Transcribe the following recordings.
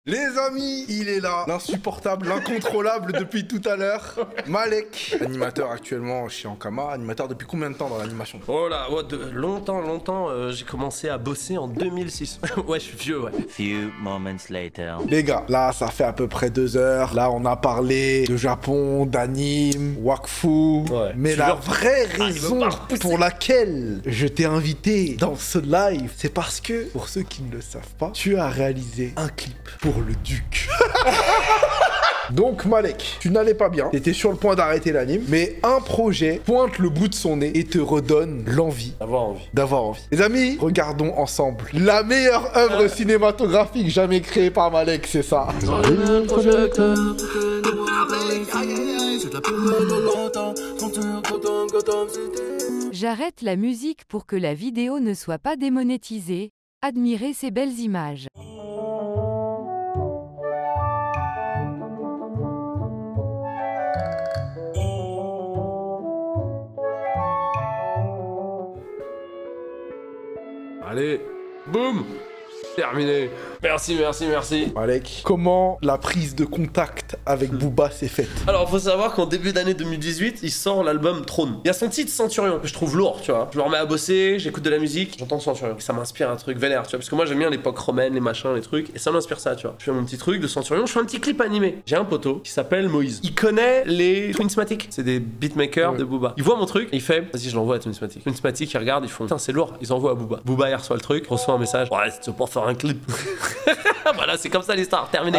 Les amis, il est là, l'insupportable, l'incontrôlable depuis tout à l'heure, Malek, animateur actuellement chez Ankama, animateur depuis combien de temps dans l'animation? Oh là, ouais, longtemps, j'ai commencé à bosser en 2006. Ouais, je suis vieux, ouais. Few moments later. Les gars, là ça fait à peu près 2 heures, là on a parlé de Japon, d'anime, wakfu, Ouais. mais la vraie raison pour laquelle je t'ai invité dans ce live, c'est parce que, pour ceux qui ne le savent pas, tu as réalisé un clip pour le Duc. Donc Malek, tu n'allais pas bien, t'étais sur le point d'arrêter l'anime, mais un projet pointe le bout de son nez et te redonne l'envie. D'avoir envie. Les amis, regardons ensemble la meilleure œuvre cinématographique jamais créée par Malek, c'est ça. J'arrête la musique pour que la vidéo ne soit pas démonétisée. Admirez ces belles images. Allez, boum, terminé. Merci. Malek, comment la prise de contact avec Booba s'est faite? Alors, faut savoir qu'en début d'année 2018, il sort l'album Trône. Il y a son titre Centurion, que je trouve lourd, tu vois. Je me remets à bosser, j'écoute de la musique, j'entends Centurion. Ça m'inspire un truc vénère, tu vois. Parce que moi, j'aime bien l'époque romaine, les machins, les trucs, et ça m'inspire ça, tu vois. Je fais mon petit truc de Centurion, je fais un petit clip animé. J'ai un poteau qui s'appelle Moïse. Il connaît les Twinsmatic. C'est des beatmakers de Booba. Il voit mon truc, et il fait, vas-y, je l'envoie à Twinsmatic. Twinsmatic, ils regardent, ils font, putain, c'est lourd. Ils envoient à Booba. Booba, il reçoit le truc, reçoit un message. Ouais, c'est pour faire un clip. Voilà, c'est comme ça l'histoire, terminé.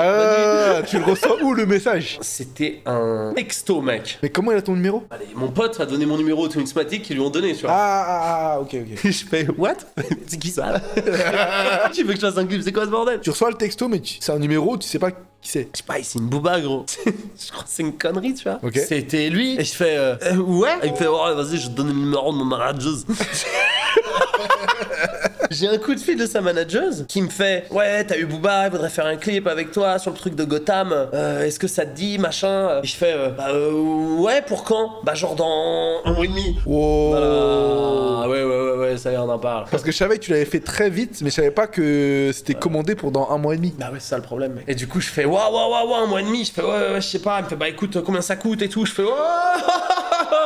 Tu le reçois où le message? C'était un texto, mec. Mais comment il a ton numéro? Allez, mon pote a donné mon numéro au Twinsmatic qui lui ont donné, tu vois. Ok. Je fais, what? C'est qui ça? Tu veux que je fasse un clip? C'est quoi ce bordel? Tu reçois le texto, mais c'est un numéro, tu sais pas qui c'est. Je sais pas, c'est une booba, gros. Je crois que c'est une connerie, tu vois. Ok. C'était lui. Et je fais, ouais. Et il me fait, ouais, vas-y, je te donne le numéro de mon manageuse. J'ai un coup de fil de sa manageuse qui me fait, ouais, t'as eu Booba, il voudrait faire un clip avec toi sur le truc de Gotham. Est-ce que ça te dit, machin? Et je fais, ouais, pour quand? Bah, genre dans 1 mois et demi. Wow. Voilà. Ouais, ça y est, on en parle. Parce que je savais que tu l'avais fait très vite, mais je savais pas que c'était commandé pour dans 1 mois et demi. Bah ouais, c'est ça le problème, mec. Et du coup, je fais, waouh, 1 mois et demi. Je fais, ouais, je sais pas. Elle me fait, bah écoute, combien ça coûte et tout. Je fais,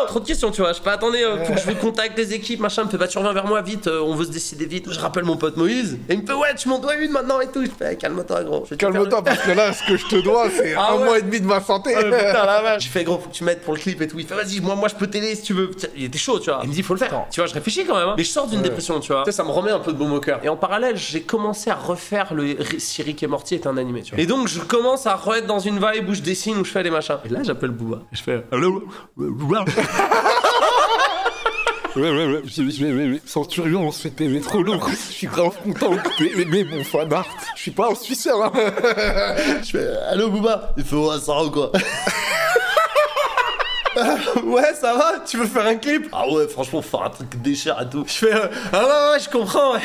trop de questions, tu vois. Je fais, attendez, faut que je vous contacte les équipes, machin. Elle me fait, bah tu reviens vers moi vite, on veut se décider vite. Je rappelle mon pote Moïse. Et il me fait, ouais, tu m'en dois une maintenant et tout. Je fais, calme-toi, gros. Calme-toi, parce que là, ce que je te dois, c'est un mois et demi de ma santé. Putain, la vache. Je fais, gros, faut que tu m'aides pour le clip et tout. Il fait, vas-y, moi, je peux t'aider si tu veux. Il était chaud, tu vois. Il me dit, faut le faire. Tu vois, je réfléchis quand même, hein. Mais je sors d'une dépression, tu vois. Tu sais, ça me remet un peu de baume au cœur. Et en parallèle, j'ai commencé à refaire le si Rick et Morty est un animé, tu vois. Et donc, je commence à re-être dans une vibe où je dessine, où je fais des machins. Et là, j'appelle Booba. Et je fais, allô? Centurion, c'était trop lourd. Je suis grave content que t'aies aimé mon fan art. Je suis pas un Suisseur, hein. Je fais, allô Booba? Il fait, ouais, ça va quoi? Ouais, ça va? Tu veux faire un clip? Ah ouais, franchement, faut faire un truc déchire et tout. Je fais, ah ouais, je comprends, ouais.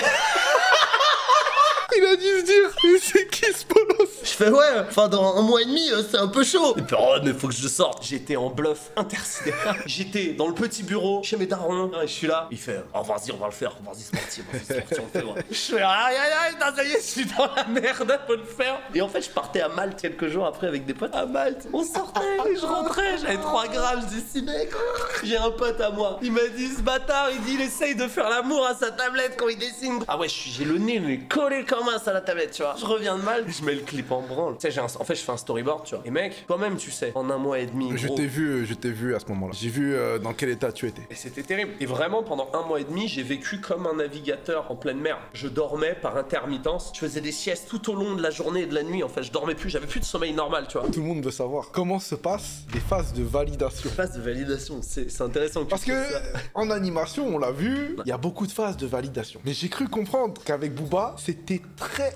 Il a dû se dire, mais c'est qui ce bolos? Je fais, ouais, enfin, dans 1 mois et demi, c'est un peu chaud. Et puis, oh, mais faut que je sorte. J'étais en bluff intersidéral. J'étais dans le petit bureau, chez mes darons, et je suis là. Il fait, oh, vas-y, on va le faire. Vas-y, c'est parti, on le fait, ouais. Je fais, aïe, ça y est, je suis dans la merde, faut le faire. Et en fait, je partais à Malte quelques jours après avec des potes à Malte. On sortait, je rentrais, j'avais 3 grammes, je dessinais, quoi. J'ai un pote à moi. Il m'a dit, ce bâtard, il essaye de faire l'amour à sa tablette quand il dessine. Ah ouais, j'ai le nez collé comme un à la tablette, tu vois. Je reviens de Malte, je mets le clip en branle. Tu sais, en fait, je fais un storyboard, tu vois. Et mec, toi-même, tu sais, en 1 mois et demi, Je t'ai vu à ce moment-là. J'ai vu dans quel état tu étais. Et c'était terrible. Et vraiment, pendant 1 mois et demi, j'ai vécu comme un navigateur en pleine mer. Je dormais par intermittence. Je faisais des siestes tout au long de la journée et de la nuit. En fait, je dormais plus. J'avais plus de sommeil normal, tu vois. Tout le monde veut savoir comment se passent les phases de validation. Phase de validation, c'est intéressant. Parce que en animation, on l'a vu, il y a beaucoup de phases de validation. Mais j'ai cru comprendre qu'avec Booba, c'était très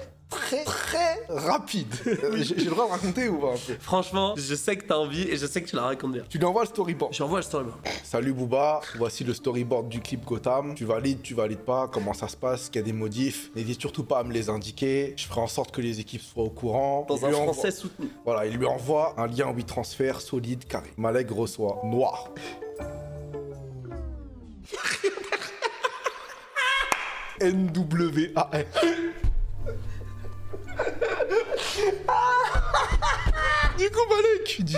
rapide. J'ai le droit de raconter ou pas un peu? Franchement, je sais que t'as envie et je sais que tu la racontes bien. Tu lui envoies le storyboard. J'envoie le storyboard. Salut Booba, voici le storyboard du clip Gotham. Tu valides pas, comment ça se passe, qu'il y a des modifs. N'hésite surtout pas à me les indiquer. Je ferai en sorte que les équipes soient au courant. Dans un français soutenu. Voilà, il lui envoie un lien WeTransfer solide, carré. Malek reçoit noir. NWAR. Du coup, Malek, il dit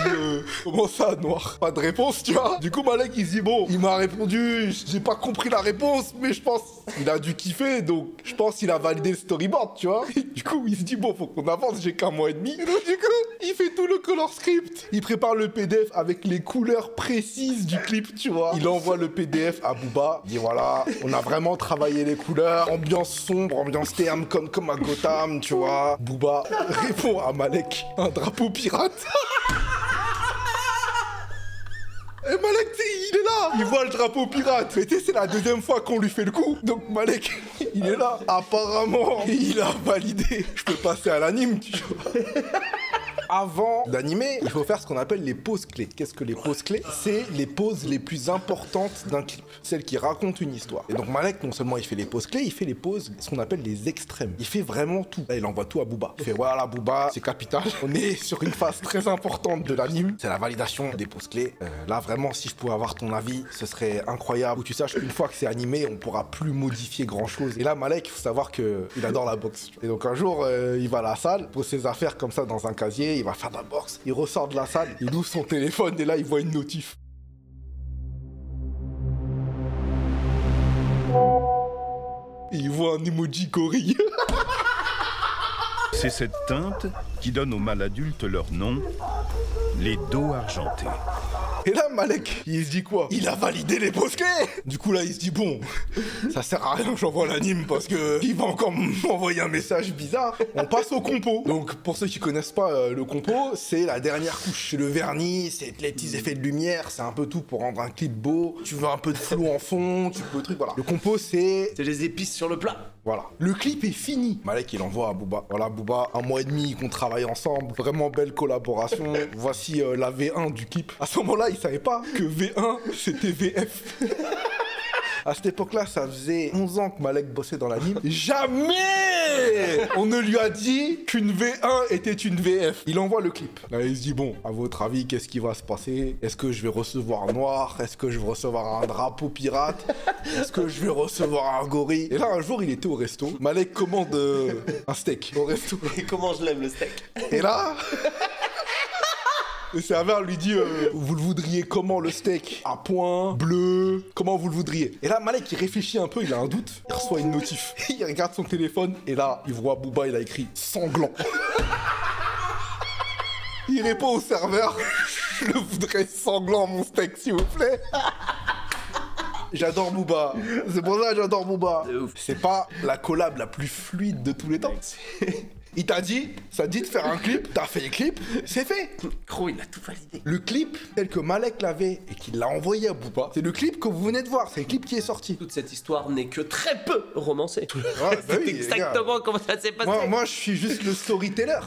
comment ça, noir? Pas de réponse, tu vois? Du coup, Malek, il se dit bon, il m'a répondu, j'ai pas compris la réponse, mais je pense il a dû kiffer, donc je pense qu'il a validé le storyboard, tu vois? Du coup, il se dit bon, faut qu'on avance, j'ai qu'un mois et demi. Et donc, du coup, il fait tout le color script. Il prépare le PDF avec les couleurs précises du clip, tu vois? Il envoie le PDF à Booba. Il dit voilà, on a vraiment travaillé les couleurs, ambiance sombre, ambiance terne, comme à Gotham, tu vois? Booba répond à Malek, un drapeau pirate. Et Malek, tu sais, il est là, il voit le drapeau pirate. Mais tu sais, c'est la deuxième fois qu'on lui fait le coup. Donc Malek, il est là. Apparemment, il a validé. Je peux passer à l'anime, tu vois. Avant d'animer, il faut faire ce qu'on appelle les pauses clés. Qu'est-ce que les pauses clés? C'est les pauses les plus importantes d'un clip. Celles qui racontent une histoire. Et donc Malek, non seulement il fait les pauses clés, il fait les pauses, ce qu'on appelle les extrêmes. Il fait vraiment tout. Là, il envoie tout à Booba. Il fait voilà, Booba, c'est capital. On est sur une phase très importante de l'anime. C'est la validation des pauses clés. Là, vraiment, si je pouvais avoir ton avis, ce serait incroyable. Où tu saches qu'une fois que c'est animé, on pourra plus modifier grand chose. Et là, Malek, il faut savoir qu'il adore la boxe. Et donc un jour, il va à la salle, pose ses affaires comme ça dans un casier. Il va faire de la boxe, il ressort de la salle, il ouvre son téléphone et là il voit une notif. Et il voit un emoji gorille. C'est cette teinte qui donne aux mâles adultes leur nom, les dos argentés. Et là, Malek, il se dit quoi? Il a validé les pauses clés. Du coup, là, il se dit, bon, ça sert à rien, j'envoie l'anime parce que il va encore m'envoyer un message bizarre. On passe au compo. Donc, pour ceux qui connaissent pas le compo, c'est la dernière couche. C'est le vernis, c'est les petits effets de lumière, c'est un peu tout pour rendre un clip beau. Tu veux un peu de flou en fond, tu peux truc, voilà. Le compo, c'est les épices sur le plat. Voilà. Le clip est fini. Malek, il envoie à Booba. Voilà, Booba, un mois et demi qu'on travaille ensemble. Vraiment belle collaboration. Voici la V1 du clip. À ce moment-là, il savait pas que V1, c'était VF. À cette époque-là, ça faisait 11 ans que Malek bossait dans l'anime. Jamais on ne lui a dit qu'une V1 était une VF. Il envoie le clip. Là, il se dit, bon, à votre avis, qu'est-ce qui va se passer? Est-ce que je vais recevoir noir? Est-ce que je vais recevoir un drapeau pirate? Est-ce que je vais recevoir un gorille? Et là, un jour, il était au resto. Malek commande un steak au resto. Et comment je l'aime, le steak? Et là... Le serveur lui dit vous le voudriez comment le steak? À point, bleu, comment vous le voudriez? Et là Malek il réfléchit un peu, il a un doute, il reçoit une notif. Il regarde son téléphone et là il voit Booba, il a écrit sanglant. Il répond au serveur je le voudrais sanglant mon steak s'il vous plaît. J'adore Booba, c'est pour ça que j'adore Booba. C'est pas la collab la plus fluide de tous les temps. Il t'a dit, ça te dit de faire un clip, t'as fait le clip, c'est fait. Gros, il a tout validé. Le clip tel que Malek l'avait et qu'il l'a envoyé à Booba, c'est le clip que vous venez de voir, c'est le clip qui est sorti. Toute cette histoire n'est que très peu romancée. Ouais, bah c'est oui, exactement comment ça s'est passé. Moi, je suis juste le storyteller.